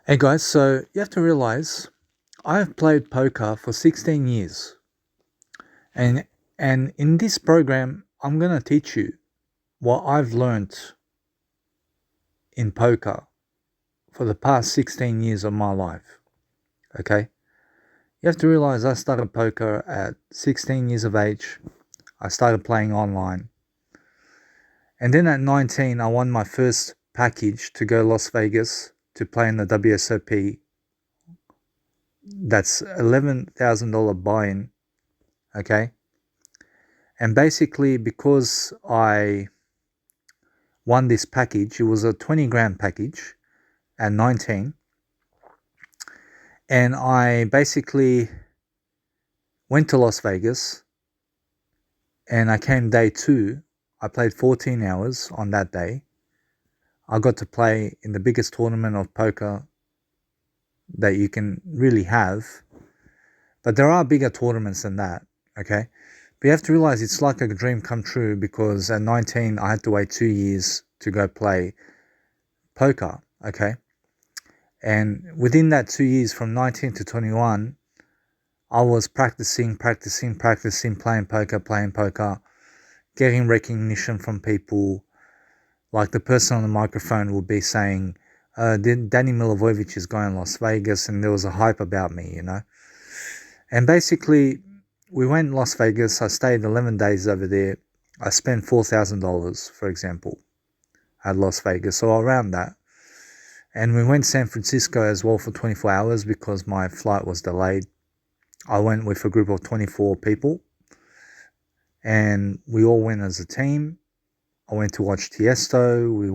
Hey guys, so you have to realize I've played poker for 16 years. And and in this program, I'm going to teach you what I've learned in poker for the past 16 years of my life. Okay? You have to realize I started poker at 16 years of age. I started playing online. And then at 19, I won my first package to go Las Vegas to play in the WSOP. That's $11,000 buy-in. Okay? And basically, because I won this package, it was a 20 grand package at 19. And I basically went to Las Vegas and I came day two. I played 14 hours on that day. I got to play in the biggest tournament of poker that you can really have. But there are bigger tournaments than that, okay? But you have to realize it's like a dream come true because at 19, I had to wait 2 years to go play poker, okay? And within that 2 years, from 19 to 21, I was practicing, playing poker, getting recognition from people. Like the person on the microphone would be saying, Danny Milivojevic is going to Las Vegas, and there was a hype about me, you know? And basically, we went to Las Vegas. I stayed 11 days over there. I spent $4,000, for example, at Las Vegas, or around that. And we went to San Francisco as well for 24 hours because my flight was delayed. I went with a group of 24 people and we all went as a team. I went to watch Tiesto. We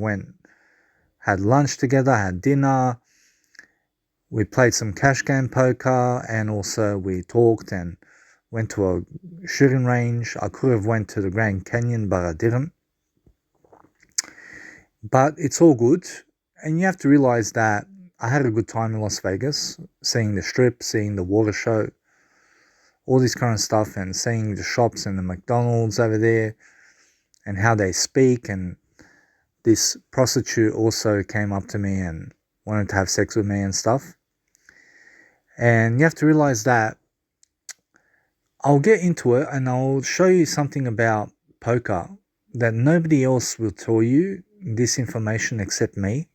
had lunch together, had dinner. We played some cash game poker and also we talked and went to a shooting range. I could have went to the Grand Canyon, but I didn't. But it's all good. And you have to realize that I had a good time in Las Vegas, seeing the strip, seeing the water show, all this kind of stuff, and seeing the shops and the McDonald's over there and how they speak. And this prostitute also came up to me and wanted to have sex with me and stuff. And you have to realize that I'll get into it and I'll show you something about poker that nobody else will tell you this information except me.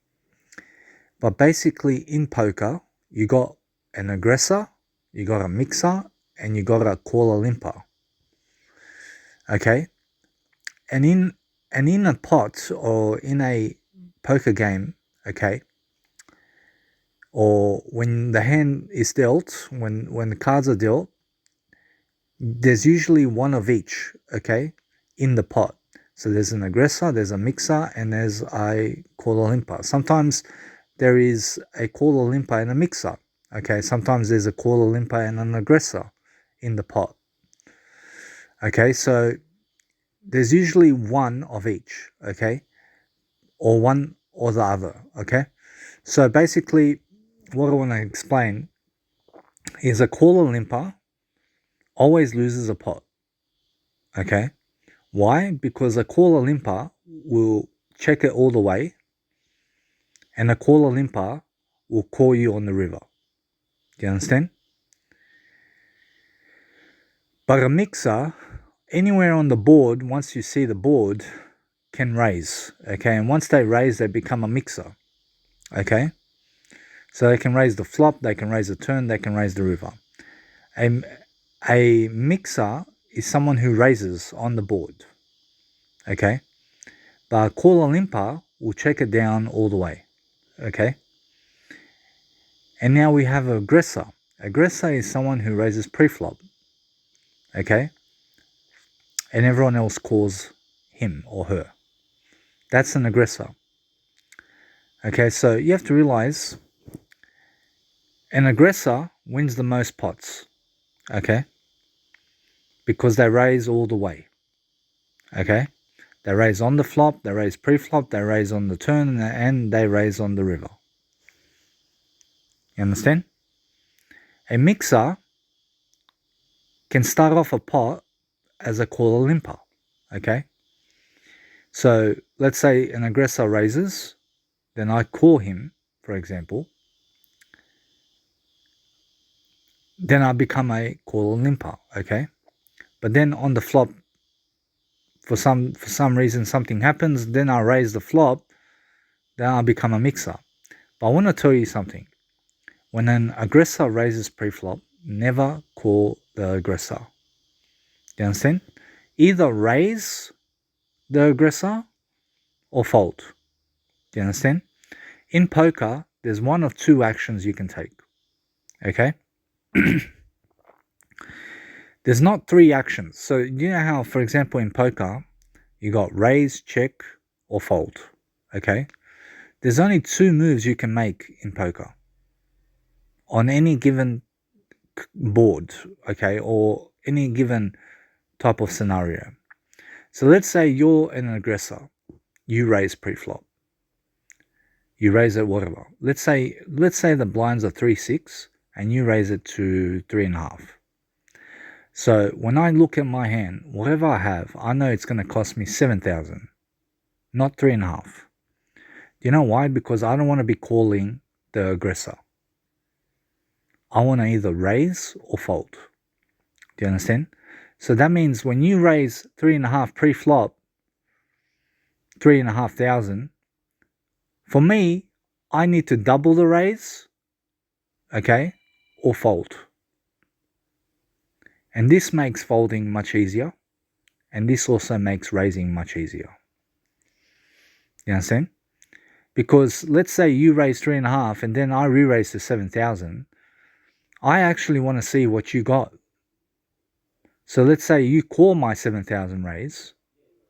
But basically in poker, you got an aggressor, you got a mixer, and you got a caller limper. Okay? And in a pot or in a poker game, okay, or when the hand is dealt, when the cards are dealt, there's usually one of each, okay, in the pot. So there's an aggressor, there's a mixer, and there's a caller limper. Sometimes there is a caller limper and a mixer. Okay, sometimes there's a caller limper and an aggressor in the pot. Okay, so there's usually one of each, okay, or one or the other, okay. So basically, what I want to explain is a caller limper always loses a pot, okay. Why? Because a caller limper will check it all the way, and a caller limper will call you on the river. Do you understand? But a mixer, anywhere on the board, once you see the board, can raise. Okay, and once they raise, they become a mixer. Okay, so they can raise the flop, they can raise the turn, they can raise the river. A mixer is someone who raises on the board. Okay, but a caller limper will check it down all the way. Okay, and now we have an aggressor. Aggressor is someone who raises pre-flop. Okay, and everyone else calls him or her. That's an aggressor. Okay, so you have to realize an aggressor wins the most pots. Okay, because they raise all the way. Okay, they raise on the flop, they raise pre-flop, they raise on the turn, and they raise on the river. You understand? A mixer can start off a pot as a caller limper. Okay, so let's say an aggressor raises, then I call him, for example, then I become a caller limper, okay? But then on the flop, for some reason something happens, then I raise the flop, then I become a mixer. But I want to tell you something. When an aggressor raises pre-flop, never call the aggressor. Do you understand? Either raise the aggressor or fold. Do you understand? In poker, there's one of two actions you can take. Okay? There's not three actions. So you know how, for example, in poker, you got raise, check, or fold. Okay? There's only two moves you can make in poker on any given board, okay, or any given type of scenario. So let's say you're an aggressor. You raise pre-flop. You raise it whatever. Let's say the blinds are 3-6 and you raise it to 3.5. So when I look at my hand, whatever I have, I know it's going to cost me 7,000, not 3.5. Do you know why? Because I don't want to be calling the aggressor. I want to either raise or fold. Do you understand? So that means when you raise 3.5 pre-flop, 3,500, for me, I need to double the raise, okay, or fold. And this makes folding much easier. And this also makes raising much easier. You understand? Because let's say you raise 3.5 and then I re-raise to 7,000. I actually want to see what you got. So let's say you call my 7,000 raise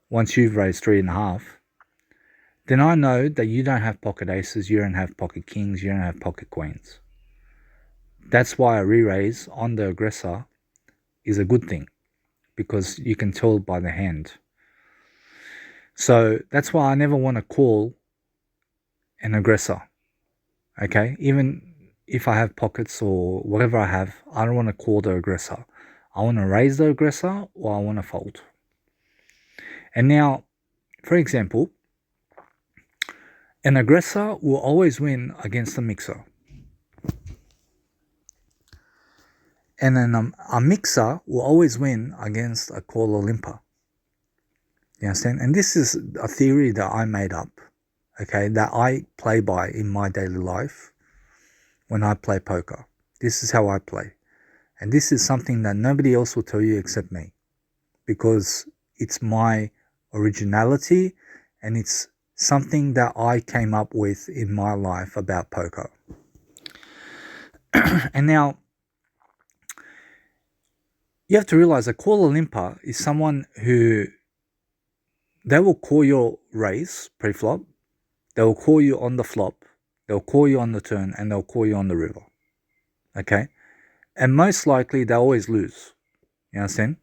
once you've raised 3.5. Then I know that you don't have pocket aces, you don't have pocket kings, you don't have pocket queens. That's why a re-raise on the aggressor is a good thing, because you can tell by the hand. So that's why I never want to call an aggressor, okay? Even if I have pockets or whatever I have, I don't want to call the aggressor. I want to raise the aggressor or I want to fold. And now, for example, an aggressor will always win against a mixer. And then a mixer will always win against a caller limper. You understand? And this is a theory that I made up, okay, that I play by in my daily life when I play poker. This is how I play. And this is something that nobody else will tell you except me, because it's my originality and it's something that I came up with in my life about poker. And now, you have to realize a caller limper is someone who, they will call your raise pre-flop, they will call you on the flop, they'll call you on the turn, and they'll call you on the river. Okay? And most likely they always lose. You understand?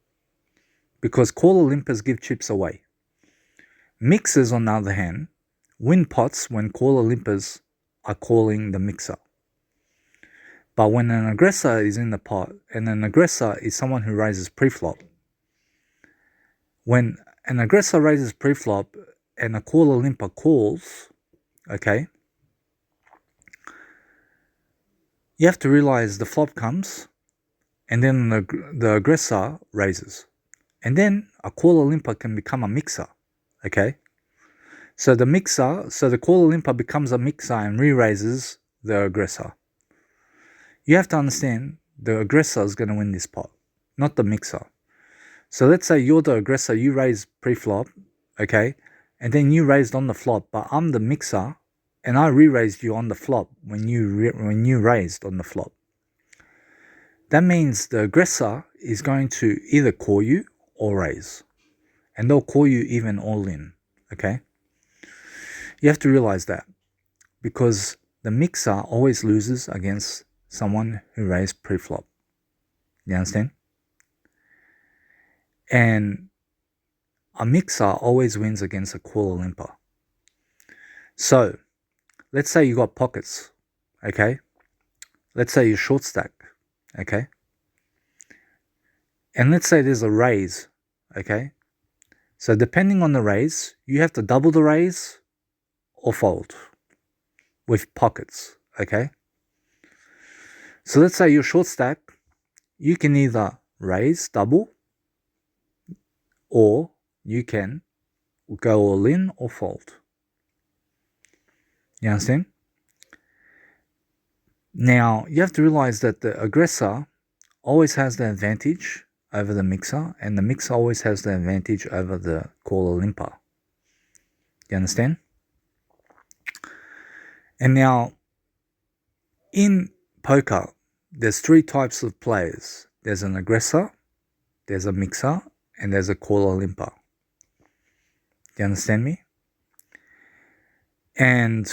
Because caller limpers give chips away. Mixers, on the other hand, win pots when caller limpers are calling the mixer. But when an aggressor is in the pot, and an aggressor is someone who raises pre-flop, when an aggressor raises pre-flop and a caller limper calls, okay, you have to realize the flop comes and then the aggressor raises. And then a caller limper can become a mixer, okay? So the caller limper becomes a mixer and re-raises the aggressor. You have to understand the aggressor is going to win this pot, not the mixer. So let's say you're the aggressor, you raise pre-flop, okay? And then you raised on the flop, but I'm the mixer and I re-raised you on the flop when you raised on the flop. That means the aggressor is going to either call you or raise. And they'll call you even all in, okay? You have to realize that, because the mixer always loses against someone who raised pre-flop. You understand? And a mixer always wins against a caller limper. So, let's say you got pockets, okay? Let's say you short stack, okay? And let's say there's a raise, okay? So depending on the raise, you have to double the raise or fold with pockets, okay? So let's say you're short stack you can either raise double, or you can go all in or fold. You understand? Now, you have to realize that the aggressor always has the advantage over the mixer, and the mixer always has the advantage over the caller limper. You understand? And now, in poker, there's three types of players. There's an aggressor, there's a mixer, and there's a caller limper. You understand me? And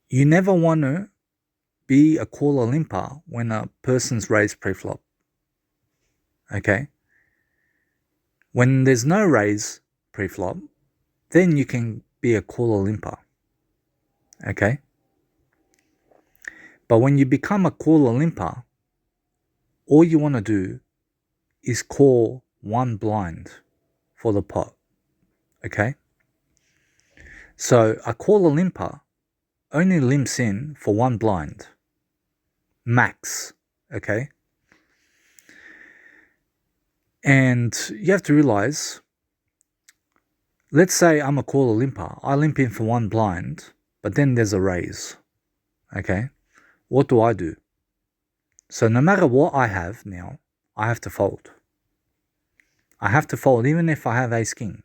you never want to be a caller limper when a person's raised pre-flop. Okay? When there's no raise pre-flop, then you can be a caller limper. Okay? But when you become a caller limper, all you want to do is call one blind for the pot. Okay? So a caller limper only limps in for one blind. Max. Okay? And you have to realize, let's say I'm a caller limper. I limp in for one blind, but then there's a raise. Okay? What do? So no matter what I have now, I have to fold. I have to fold even if I have ace king.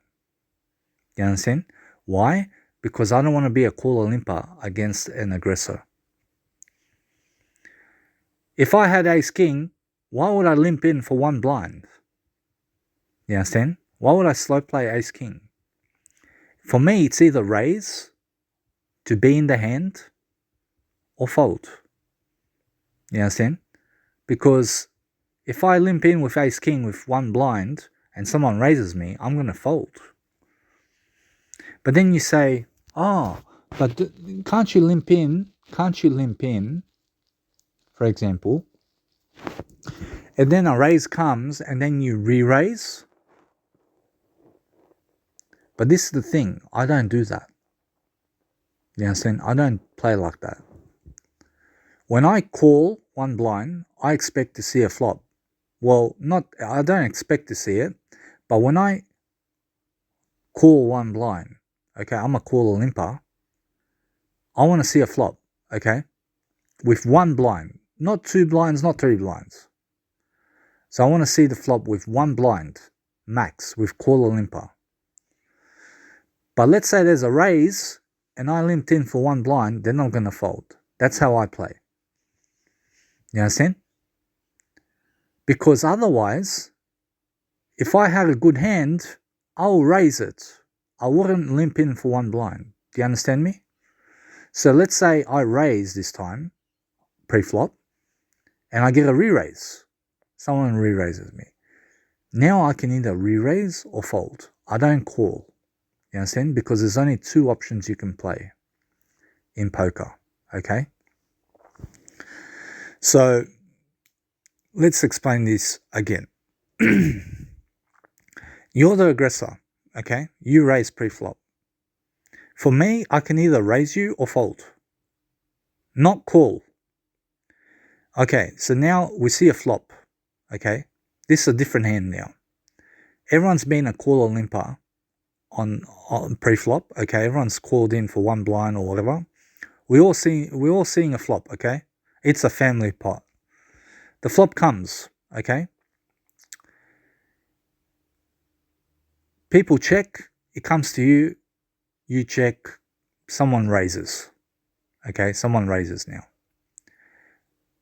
You understand? Why? Because I don't want to be a caller limper against an aggressor. If I had ace king, why would I limp in for one blind? You understand? Why would I slow play ace king? For me, it's either raise to be in the hand or fold. You understand? Because if I limp in with ace king with one blind and someone raises me, I'm going to fold. But then you say, oh, but can't you limp in, for example, and then a raise comes and then you re-raise? But this is the thing, I don't do that. You understand? I don't play like that. When I call one blind, I expect to see a flop. Well, I don't expect to see it, but when I call one blind, okay, I'm a caller limper, I want to see a flop, okay, with one blind, not two blinds, not three blinds. So I want to see the flop with one blind, max, with caller limper. But let's say there's a raise and I limped in for one blind, then I'm going to fold. That's how I play. You understand? Because otherwise, if I had a good hand, I'll raise it. I wouldn't limp in for one blind. Do you understand me? So let's say I raise this time, pre-flop, and I get a re-raise. Someone re-raises me. Now I can either re-raise or fold. I don't call. You understand? Because there's only two options you can play in poker. Okay? So let's explain this again. You're the aggressor. Okay? You raise pre-flop. For me, I can either raise you or fold. Not call. Okay, so now we see a flop. Okay? This is a different hand now. Everyone's been a caller limper on pre-flop. Okay? Everyone's called in for one blind or whatever. We're all seeing a flop, okay? It's a family pot. The flop comes, okay? People check, it comes to you, you check, someone raises. Okay, someone raises now.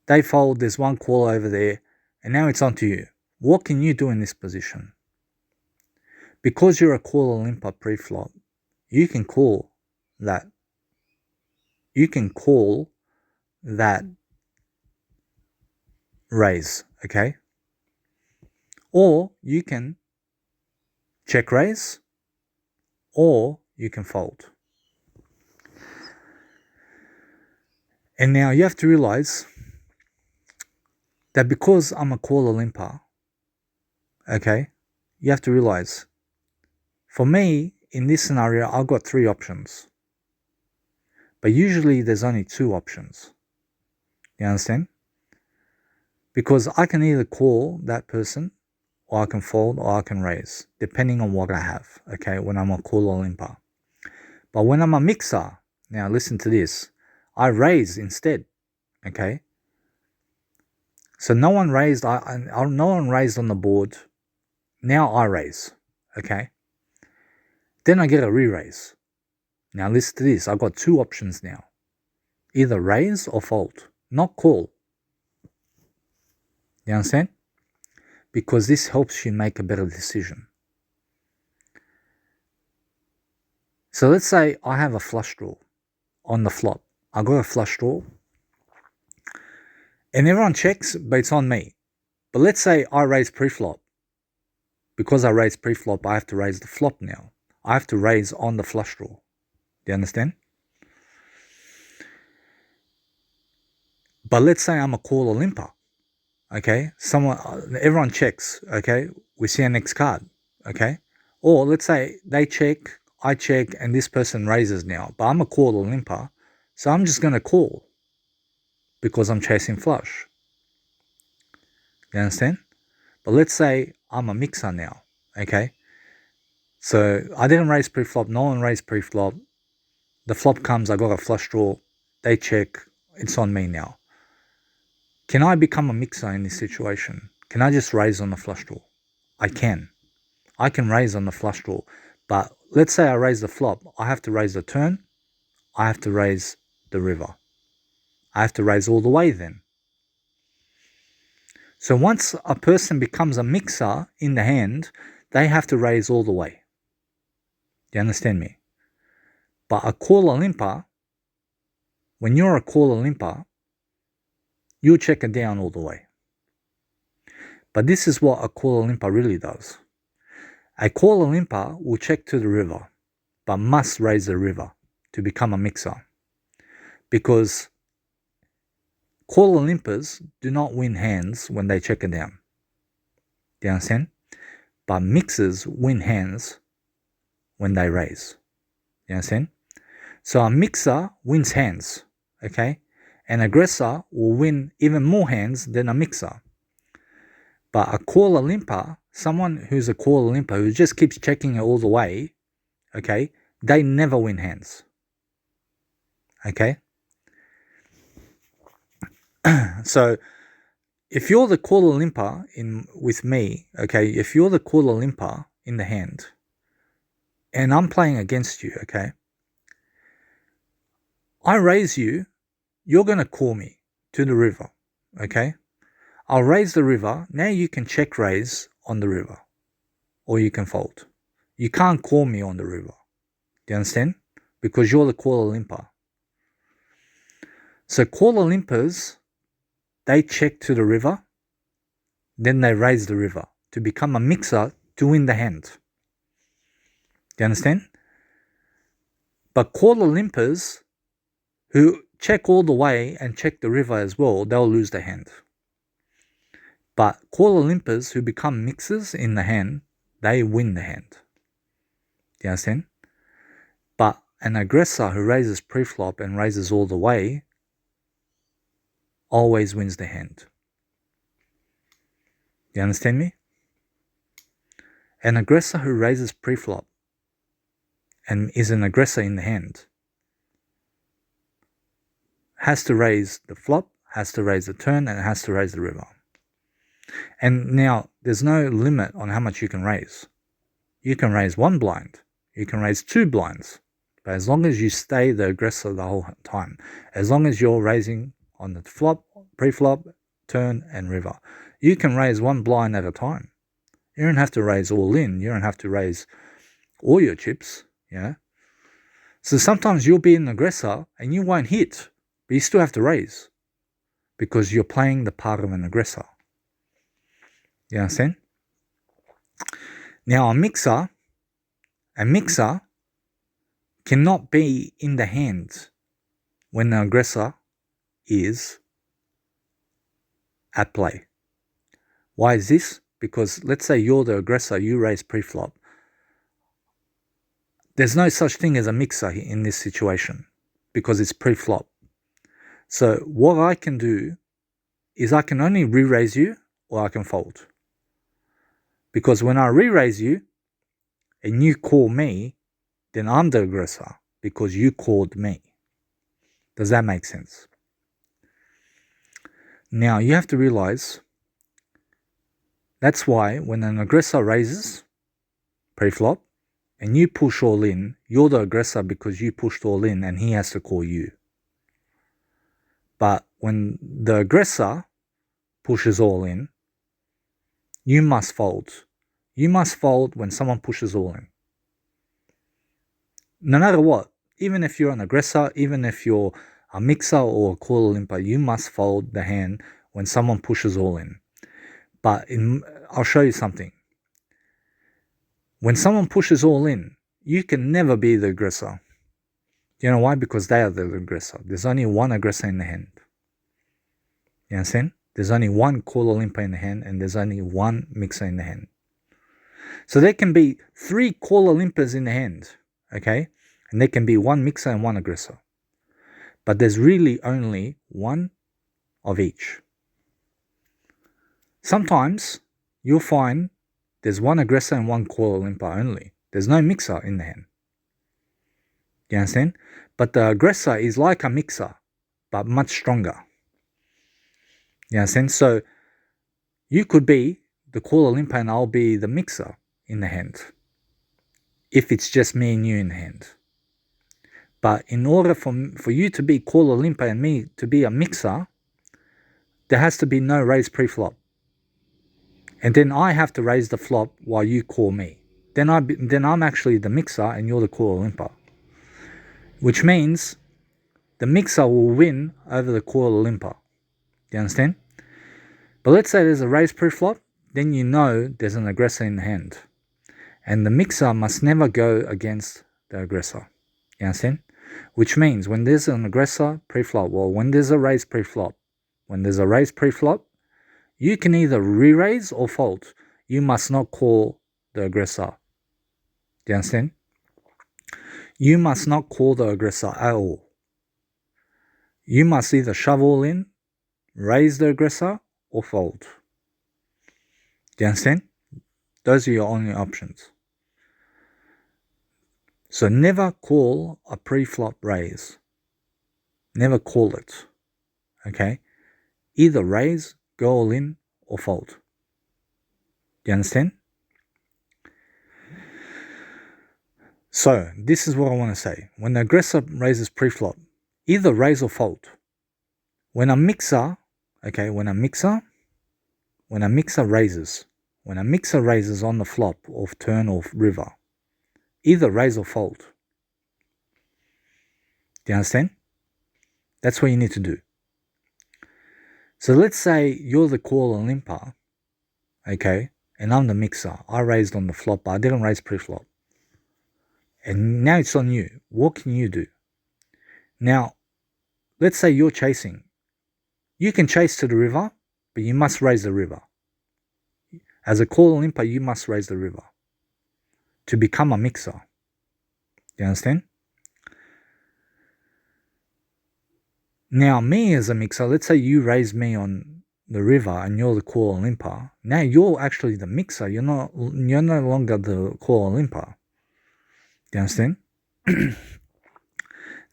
They fold, there's one call over there, and now it's on to you. What can you do in this position? Because you're a caller limper pre-flop, you can call that. You can call that raise, okay? Or you can check raise, or you can fold. And now you have to realize that because I'm a caller limper, okay, you have to realize, for me, in this scenario, I've got three options. But usually there's only two options. You understand? Because I can either call that person, or I can fold, or I can raise, depending on what I have, okay, when I'm a call or limper. But when I'm a mixer, now listen to this, I raise instead, okay? So no one raised, no one raised on the board. Now I raise, okay? Then I get a re-raise. Now listen to this, I've got two options now. Either raise or fold, not call. You understand? Because this helps you make a better decision. So let's say I have a flush draw on the flop. I got a flush draw. And everyone checks, but it's on me. But let's say I raise pre-flop. Because I raise pre-flop, I have to raise the flop now. I have to raise on the flush draw. Do you understand? But let's say I'm a call or limper. Okay? Everyone checks. Okay? We see our next card. Okay? Or let's say they check, I check, and this person raises now. But I'm a call or limper. So I'm just going to call. Because I'm chasing flush. You understand? But let's say I'm a mixer now, okay? So I didn't raise pre-flop, no one raised pre-flop. The flop comes, I got a flush draw, they check, it's on me now. Can I become a mixer in this situation? Can I just raise on the flush draw? I can. I can raise on the flush draw. But let's say I raise the flop, I have to raise the turn, I have to raise the river. I have to raise all the way then. So once a person becomes a mixer in the hand, they have to raise all the way. Do you understand me? But a caller limper, when you're a caller limper, you check it down all the way. But this is what a caller limper really does. A caller limper will check to the river, but must raise the river to become a mixer. Because caller limpers do not win hands when they check it down. Do you understand? But mixers win hands when they raise. You understand? So a mixer wins hands, okay? An aggressor will win even more hands than a mixer. But a caller limper, someone who's a caller limper who just keeps checking it all the way, okay, they never win hands. Okay? So if you're the caller limper with me, okay, if you're the caller limper in the hand, and I'm playing against you, okay, I raise you, you're going to call me to the river, okay? I'll raise the river, now you can check raise on the river, or you can fold. You can't call me on the river, do you understand? Because you're the caller limper. So caller limpers, they check to the river, then they raise the river to become a mixer to win the hand. Do you understand? But caller limpers who check all the way and check the river as well, they'll lose the hand. But caller limpers who become mixers in the hand, they win the hand. Do you understand? But an aggressor who raises pre-flop and raises all the way always wins the hand. You understand me? An aggressor who raises pre-flop and is an aggressor in the hand has to raise the flop, has to raise the turn, and has to raise the river. And now there's no limit on how much you can raise. You can raise 1 blind, you can raise 2 blinds, but as long as you stay the aggressor the whole time, as long as you're raising on the flop, pre-flop, turn, and river, you can raise 1 blind at a time. You don't have to raise all in. You don't have to raise all your chips, yeah? So sometimes you'll be an aggressor and you won't hit, but you still have to raise because you're playing the part of an aggressor. You understand? Now a mixer cannot be in the hand when the aggressor is at play. Why is this? Because let's say you're the aggressor, you raise pre-flop. There's no such thing as a mixer in this situation because it's pre-flop. So what I can do is I can only re-raise you or I can fold. Because when I re-raise you and you call me, then I'm the aggressor because you called me. Does that make sense? Now, you have to realize that's why when an aggressor raises pre-flop and you push all in, you're the aggressor because you pushed all in and he has to call you. But when the aggressor pushes all in, you must fold. You must fold when someone pushes all in. No matter what, even if you're an aggressor, even if you're a mixer or a caller limper, you must fold the hand when someone pushes all in. But I'll show you something. When someone pushes all in, you can never be the aggressor. You know why? Because they are the aggressor. There's only one aggressor in the hand. You understand? There's only one caller limper in the hand and there's only one mixer in the hand. So there can be 3 caller limpers in the hand, okay? And there can be one mixer and one aggressor. But there's really only one of each. Sometimes you'll find there's one aggressor and one caller limper only. There's no mixer in the hand. You understand? But the aggressor is like a mixer, but much stronger. You understand? So you could be the caller limper and I'll be the mixer in the hand. If it's just me and you in the hand. But in order for you to be caller limper and me to be a mixer, there has to be no raise pre-flop. And then I have to raise the flop while you call me. Then I'm actually the mixer and you're the caller limper. Which means the mixer will win over the caller limper. You understand? But let's say there's a raise pre-flop, then you know there's an aggressor in the hand. And the mixer must never go against the aggressor. You understand? Which means when there's an aggressor pre-flop, well, when there's a raise pre-flop, you can either re-raise or fold. You must not call the aggressor. Do you understand? You must not call the aggressor at all. You must either shove all in, raise the aggressor, or fold. Do you understand? Those are your only options. So never call a pre-flop raise. Never call it. Okay? Either raise, go all in, or fold. Do you understand? So this is what I want to say. When the aggressor raises pre-flop, either raise or fold. When a mixer raises on the flop or turn or river, either raise or fold. Do you understand? That's what you need to do. So let's say you're the caller limper, okay, and I'm the mixer. I raised on the flop, but I didn't raise pre-flop. And now it's on you. What can you do? Now, let's say you're chasing. You can chase to the river, but you must raise the river. As a caller limper, you must raise the river to become a mixer. Do you understand? Now, me as a mixer, let's say you raise me on the river and you're the caller limper. Now you're actually the mixer. You're no longer the caller limper. Do you understand?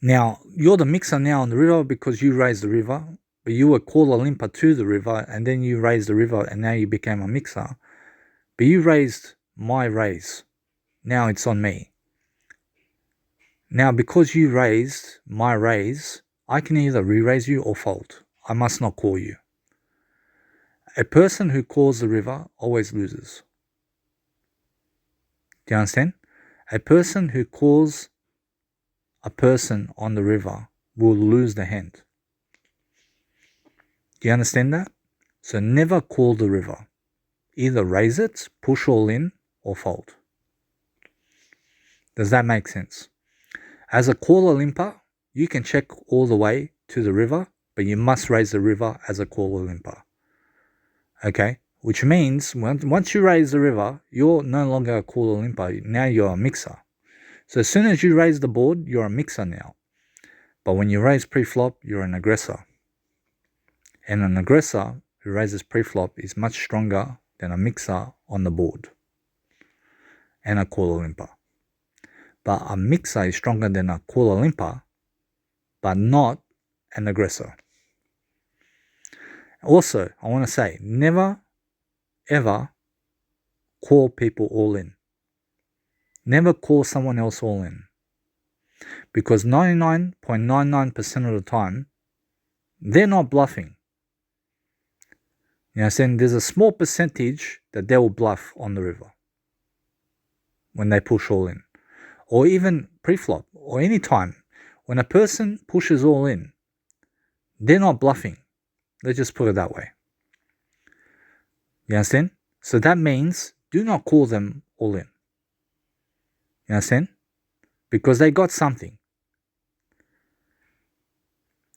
Now, you're the mixer now on the river because you raised the river, but you were caller limper to the river, and then you raised the river, and now you became a mixer. But you raised my raise. Now it's on me. Now, because you raised my raise, I can either re-raise you or fold. I must not call you. A person who calls the river always loses. Do you understand? A person who calls a person on the river will lose the hand. Do you understand that? So never call the river. Either raise it, push all in, or fold. Does that make sense? As a caller limper, you can check all the way to the river, but you must raise the river as a caller limper. Okay? Which means once you raise the river, you're no longer a caller limper. Now you're a mixer. So as soon as you raise the board, you're a mixer now. But when you raise pre-flop, you're an aggressor. And an aggressor who raises pre-flop is much stronger than a mixer on the board and a caller limper. But a mixer is stronger than a caller limper, but not an aggressor. Also, I want to say, never ever call people all in. Never call someone else all in. Because 99.99% of the time, they're not bluffing. You know, saying there's a small percentage that they will bluff on the river when they push all in. Or even pre-flop, or any time. When a person pushes all in, they're not bluffing. Let's just put it that way. You understand? So that means do not call them all in. You understand? Because they got something.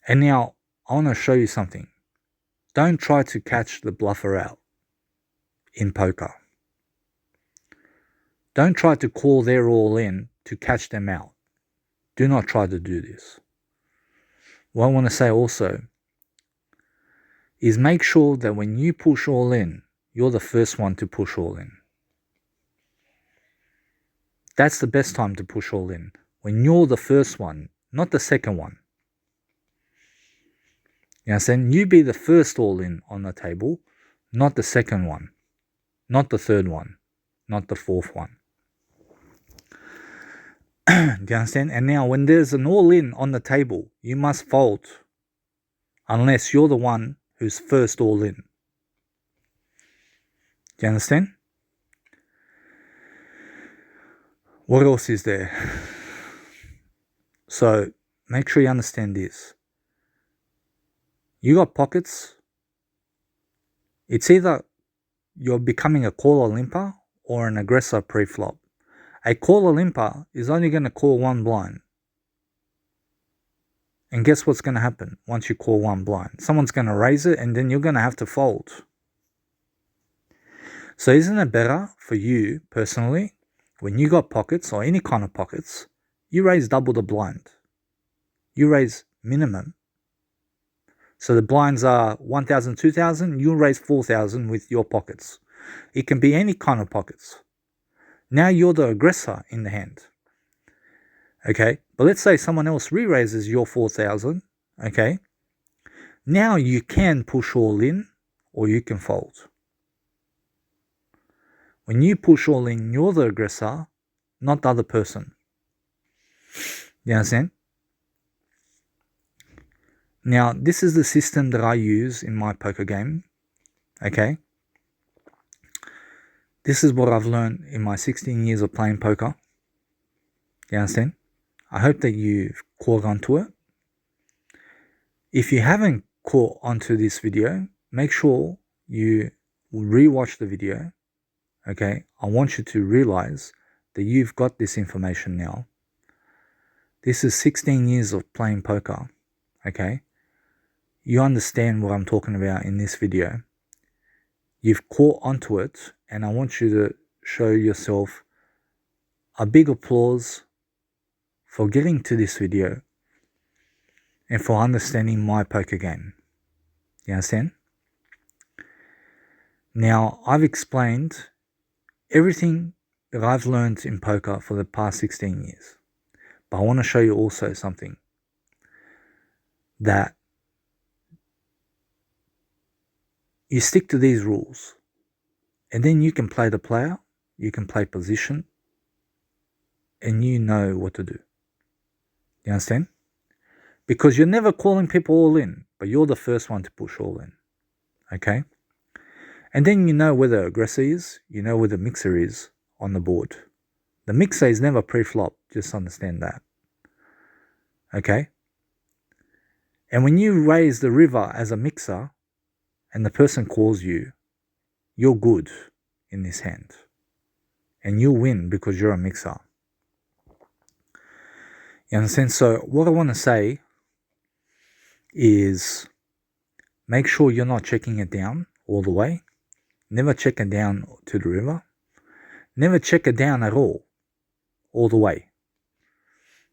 And now I want to show you something. Don't try to catch the bluffer out in poker. Don't try to call their all in to catch them out. Do not try to do this. What I want to say also is make sure that when you push all in, you're the first one to push all in. That's the best time to push all in. When you're the first one, not the second one. You understand? You be the first all in on the table, not the second one, not the third one, not the fourth one. Do you understand? And now when there's an all in on the table, you must fold unless you're the one who's first all in. Do you understand? What else is there? So make sure you understand this. You got pockets. It's either you're becoming a caller limper or an aggressor pre-flop. A caller limper is only going to call one blind. And guess what's going to happen once you call one blind? Someone's going to raise it and then you're going to have to fold. So isn't it better for you personally, when you got pockets or any kind of pockets, you raise double the blind. You raise minimum. So the blinds are 1,000, 2,000, you raise 4,000 with your pockets. It can be any kind of pockets. Now you're the aggressor in the hand. Okay, but let's say someone else re-raises your 4,000. Okay, now you can push all in or you can fold. When you push all in, you're the aggressor, not the other person. You understand? Now, this is the system that I use in my poker game. Okay? This is what I've learned in my 16 years of playing poker. You understand? I hope that you've caught onto it. If you haven't caught onto this video, make sure you rewatch the video. Okay? I want you to realize that you've got this information now. This is 16 years of playing poker. Okay? You understand what I'm talking about in this video. You've caught onto it, and I want you to show yourself a big applause for getting to this video and for understanding my poker game. You understand? Now, I've explained everything that I've learned in poker for the past 16 years. But I want to show you also something that you stick to these rules, and then you can play the player, you can play position, and you know what to do. You understand? Because you're never calling people all in, but you're the first one to push all in. Okay? And then you know where the aggressor is, you know where the mixer is on the board. The mixer is never pre-flop, just understand that. Okay? And when you raise the river as a mixer, and the person calls you, you're good in this hand. And you'll win because you're a mixer. You understand? So what I want to say is make sure you're not checking it down all the way. Never check it down to the river. Never check it down at all the way.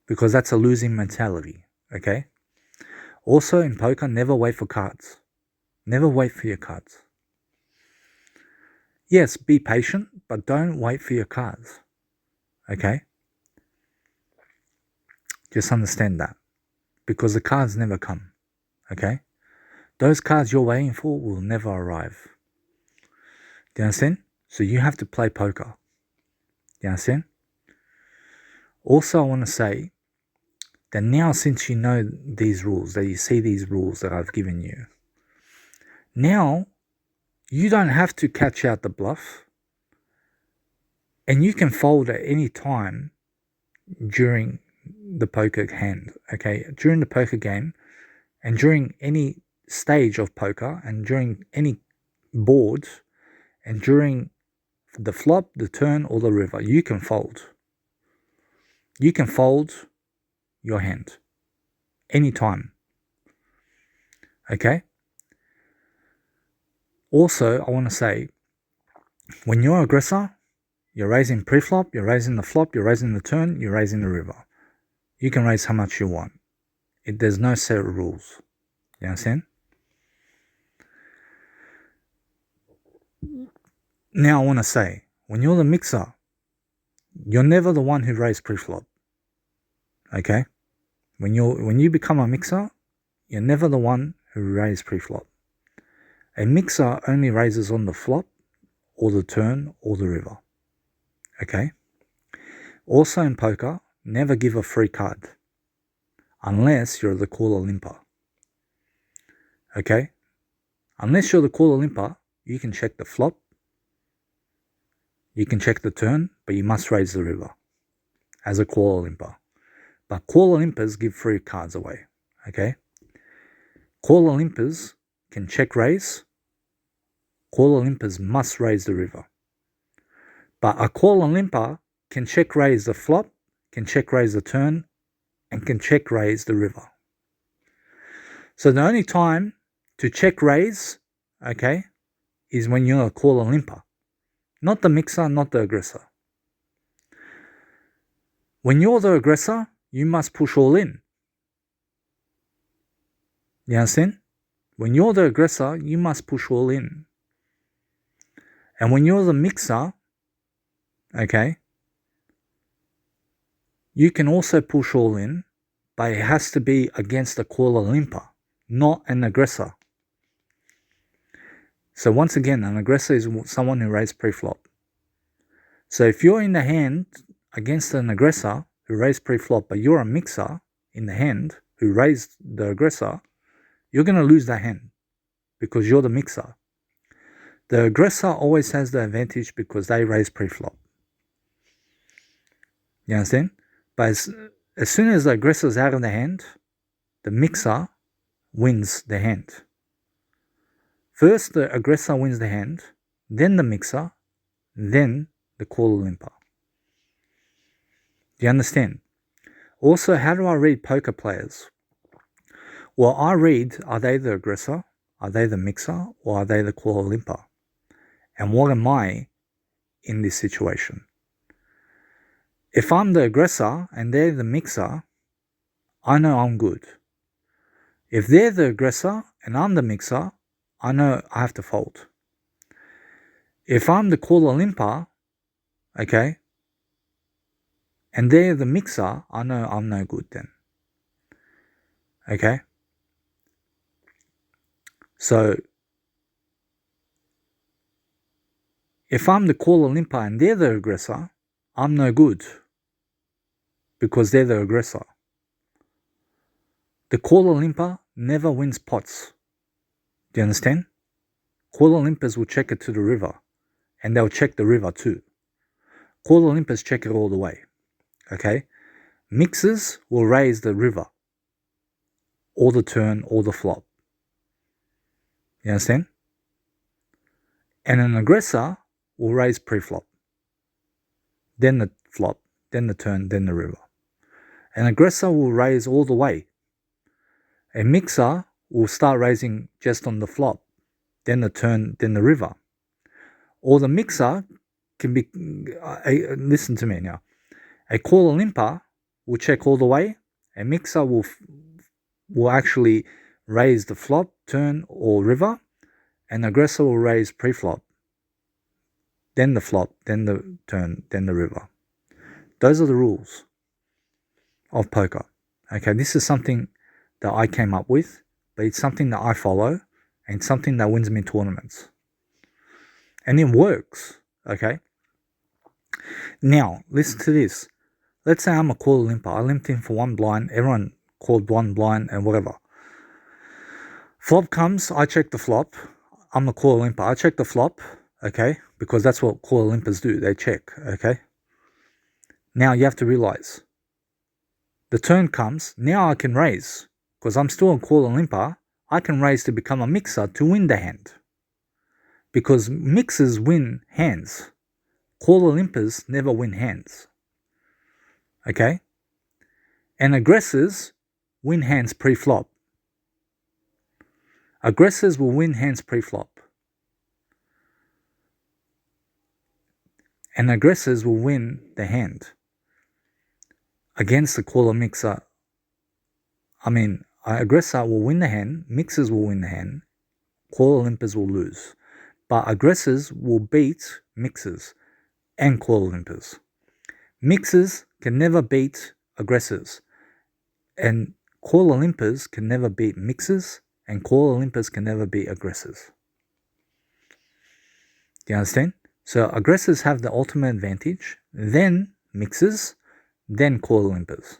Because that's a losing mentality. Okay? Also in poker, never wait for cards. Never wait for your cards. Yes, be patient, but don't wait for your cards. Okay? Just understand that. Because the cards never come. Okay? Those cards you're waiting for will never arrive. Do you understand? So you have to play poker. Do you understand? Also, I want to say that now, since you know these rules, that you see these rules that I've given you, now you don't have to catch out the bluff, and you can fold at any time during the poker hand, okay? During the poker game, and during any stage of poker, and during any board, and during the flop, the turn, or the river, you can fold. You can fold your hand anytime. Okay? Also, I want to say, when you're aggressor, you're raising pre-flop, you're raising the flop, you're raising the turn, you're raising the river. You can raise how much you want. There's no set of rules. You understand? Now I want to say, when you're the mixer, you're never the one who raised pre-flop. Okay? When you become a mixer, you're never the one who raised pre-flop. A mixer only raises on the flop, or the turn, or the river. Okay? Also in poker, never give a free card. Unless you're the caller limper. Okay? Unless you're the caller limper, you can check the flop, you can check the turn, but you must raise the river as a caller limper. But caller limpers give free cards away. Okay? Caller limpers can check raise. Caller limpers must raise the river. But a caller limper can check raise the flop, can check raise the turn, and can check raise the river. So the only time to check raise, okay, is when you're a caller limper. Not the mixer, not the aggressor. When you're the aggressor, you must push all in. You understand? When you're the aggressor, you must push all in. And when you're the mixer, okay, you can also push all in, but it has to be against a caller limper, not an aggressor. So once again, an aggressor is someone who raised pre-flop. So if you're in the hand against an aggressor who raised pre-flop, but you're a mixer in the hand who raised the aggressor, you're going to lose that hand because you're the mixer. The aggressor always has the advantage because they raise pre-flop. You understand? But as soon as the aggressor's out of the hand, the mixer wins the hand. First, the aggressor wins the hand, then the mixer, then the caller limper. Do you understand? Also, how do I read poker players? Well, I read, are they the aggressor, are they the mixer, or are they the caller limper? And what am I in this situation? If I'm the aggressor and they're the mixer, I know I'm good. If they're the aggressor and I'm the mixer, I know I have to fold. If I'm the caller limper, okay, and they're the mixer, I know I'm no good then. Okay? So, if I'm the caller limper and they're the aggressor, I'm no good because they're the aggressor. The caller limper never wins pots. Do you understand? Caller limpers will check it to the river and they'll check the river too. Caller limpers check it all the way. Okay? Mixers will raise the river or the turn or the flop. You understand? And an aggressor will raise pre-flop, then the flop, then the turn, then the river. An aggressor will raise all the way. A mixer will start raising just on the flop, then the turn, then the river. Or the mixer can be, listen to me now, a caller limper will check all the way. A mixer will actually raise the flop, turn, or river. an aggressor will raise pre-flop, then the flop, then the turn, then the river. Those are the rules of poker. Okay, this is something that I came up with, but it's something that I follow and something that wins me tournaments. And it works, okay? Now, listen to this. Let's say I'm a quarter limper. I limped in for one blind. Everyone called one blind and whatever. Flop comes, I check the flop. I'm a quarter limper. I check the flop, okay? Because that's what quarter limpers do. They check, okay? Now you have to realize, the turn comes. Now I can raise. Because I'm still a quarter limper, I can raise to become a mixer to win the hand. Because mixers win hands. Quarter limpers never win hands. Okay? And aggressors win hands pre-flop. Aggressors will win hands pre-flop. And aggressors will win the hand against the quarter mixer. Aggressor will win the hand, mixers will win the hand, quarter limpers will lose. But aggressors will beat mixers and quarter limpers. Mixers can never beat aggressors, and quarter limpers can never beat mixers, and quarter limpers can never beat aggressors. Do you understand? So aggressors have the ultimate advantage, then mixers, then quarter limpers.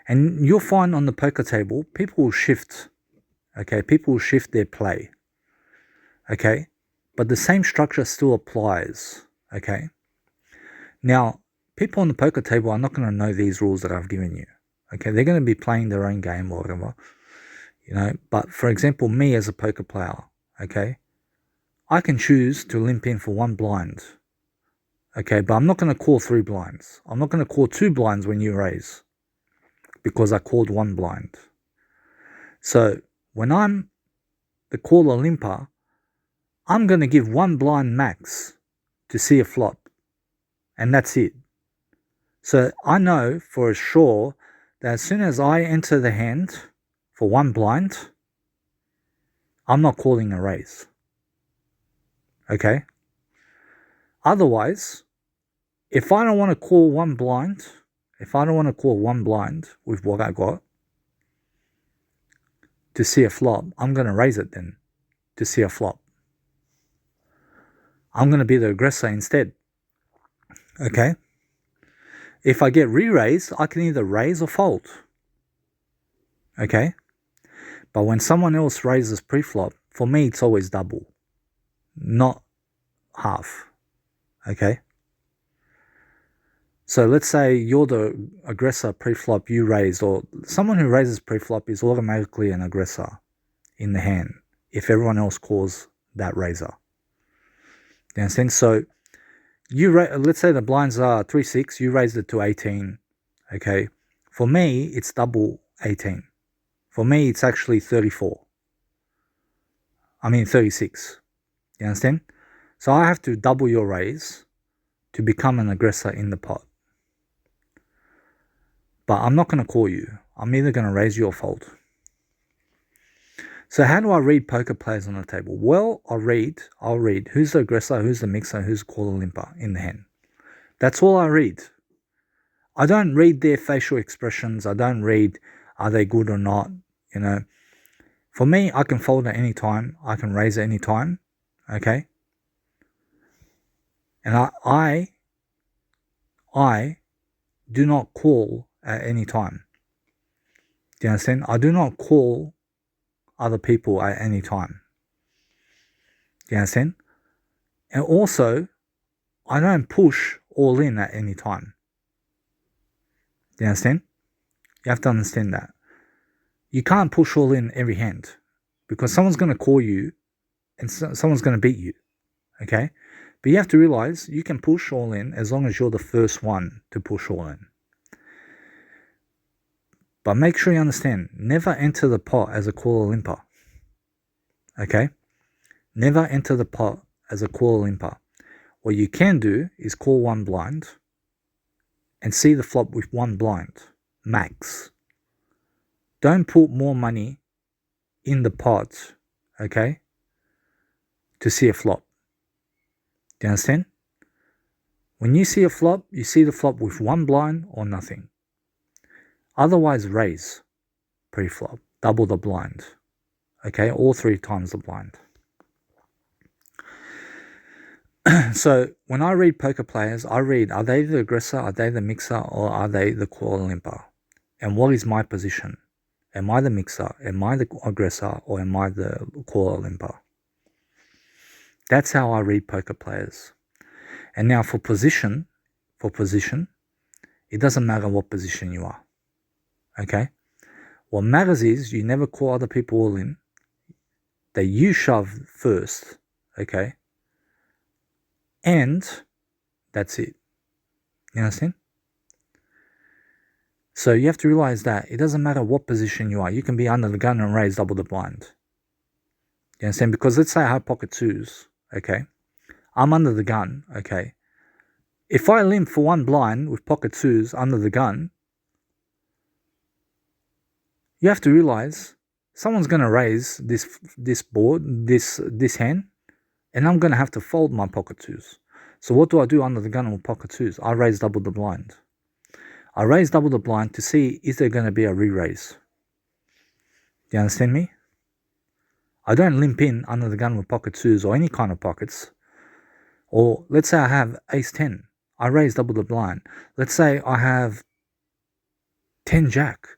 And you'll find on the poker table, people will shift. Okay, people will shift their play. Okay, but the same structure still applies. Okay. Now, people on the poker table are not going to know these rules that I've given you. Okay, they're going to be playing their own game or whatever. But for example, me as a poker player, okay, I can choose to limp in for one blind. Okay, but I'm not going to call 3 blinds. I'm not going to call 2 blinds when you raise, because I called 1 blind. So when I'm the caller limper, I'm going to give 1 blind max to see a flop. And that's it. So I know for sure that as soon as I enter the hand for 1 blind, I'm not calling a raise. Okay? Otherwise, if I don't want to call 1 blind, with what I got to see a flop, I'm going to raise it then to see a flop. I'm going to be the aggressor instead. Okay? If I get re-raised, I can either raise or fold. Okay? But when someone else raises pre-flop, for me it's always double, not half. Okay? So let's say you're the aggressor pre-flop, you raised, or someone who raises pre-flop is automatically an aggressor in the hand if everyone else calls that raiser. You understand? So let's say the blinds are 3-6, you raised it to 18. Okay? For me, it's double 18. For me, it's actually 36. You understand? So I have to double your raise to become an aggressor in the pot. But I'm not going to call you. I'm either going to raise you or fold. So how do I read poker players on the table? Well, I'll read who's the aggressor, who's the mixer, who's the quarter limper in the hand. That's all I read. I don't read their facial expressions. I don't read, are they good or not? For me, I can fold at any time. I can raise at any time. Okay? And I do not call at any time. Do you understand? I do not call other people at any time. Do you understand? And also, I don't push all in at any time. Do you understand? You have to understand that. You can't push all in every hand, because someone's going to call you and someone's going to beat you. Okay? But you have to realize you can push all in as long as you're the first one to push all in. But make sure you understand, never enter the pot as a quarter limper. Okay? Never enter the pot as a quarter limper. What you can do is call 1 blind and see the flop with 1 blind, max. Don't put more money in the pot, okay, to see a flop. Do you understand? When you see a flop, you see the flop with one blind or nothing. Otherwise, raise pre-flop, double the blind, okay, or 3 times the blind. So when I read poker players, I read, are they the aggressor, are they the mixer, or are they the call limper? And what is my position? Am I the mixer? Am I the aggressor? Or am I the call limper? That's how I read poker players. And now for position, it doesn't matter what position you are, okay? What matters is you never call other people all in, that you shove first, okay? And that's it. You understand? So you have to realize that it doesn't matter what position you are. You can be under the gun and raise double the blind. You understand? Because let's say I have pocket 2s, okay? I'm under the gun, okay? If I limp for 1 blind with pocket 2s under the gun, you have to realize someone's going to raise this board, this hand, and I'm going to have to fold my pocket 2s. So what do I do under the gun with pocket 2s? I raise double the blind. I raise double the blind to see, is there going to be a re-raise? Do you understand me? I don't limp in under the gun with pocket 2s or any kind of pockets. Or let's say I have ace 10. I raise double the blind. Let's say I have 10 jack.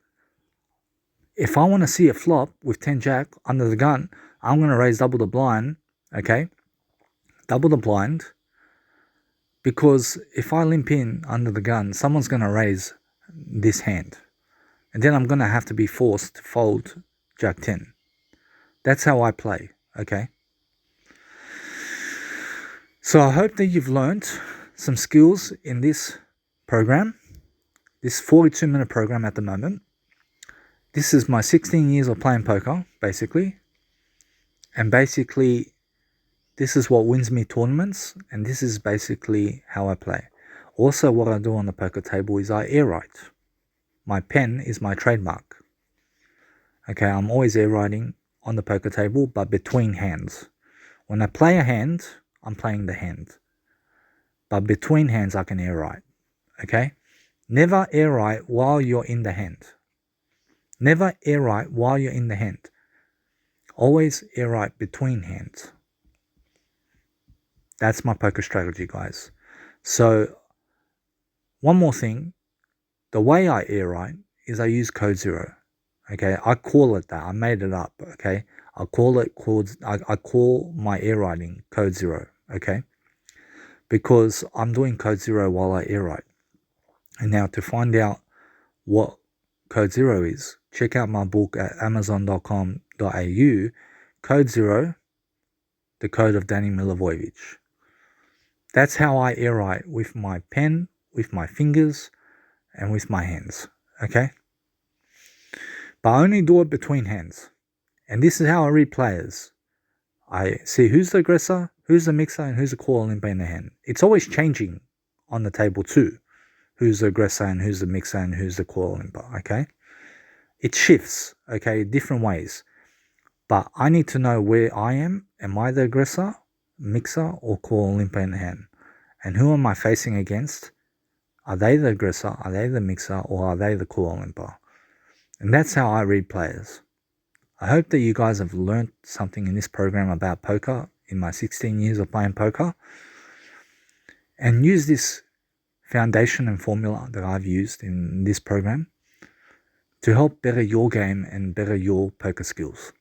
If I want to see a flop with 10 jack under the gun, I'm going to raise double the blind, okay? Double the blind. Because if I limp in under the gun, someone's going to raise this hand. And then I'm going to have to be forced to fold jack 10. That's how I play, okay? So I hope that you've learned some skills in this program, this 42-minute program at the moment. This is my 16 years of playing poker, basically. And basically, this is what wins me tournaments, and this is basically how I play. Also, what I do on the poker table is I air write. My pen is my trademark. Okay, I'm always air writing on the poker table, but between hands. When I play a hand, I'm playing the hand. But between hands, I can air write. Okay? Never air write while you're in the hand. Never air write while you're in the hand. Always air write between hands. That's my poker strategy, guys. So, one more thing. The way I air write is I use code 0. Okay, I call it that. I made it up. Okay, I call my air writing code 0. Okay, because I'm doing code 0 while I air write. And now to find out what code 0 is, check out my book at amazon.com.au. Code 0, the code of Danny Milivojevic. That's how I air write, with my pen, with my fingers, and with my hands. Okay? But I only do it between hands. And this is how I read players. I see who's the aggressor, who's the mixer, and who's the call limper in the hand. It's always changing on the table too. Who's the aggressor and who's the mixer and who's the call limper, okay? It shifts, okay, different ways. But I need to know where I am. Am I the aggressor, mixer, or call limper in the hand? And who am I facing against? Are they the aggressor, are they the mixer, or are they the call limper? And that's how I read players. I hope that you guys have learned something in this program about poker in my 16 years of playing poker. And use this foundation and formula that I've used in this program to help better your game and better your poker skills.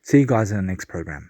See you guys in the next program.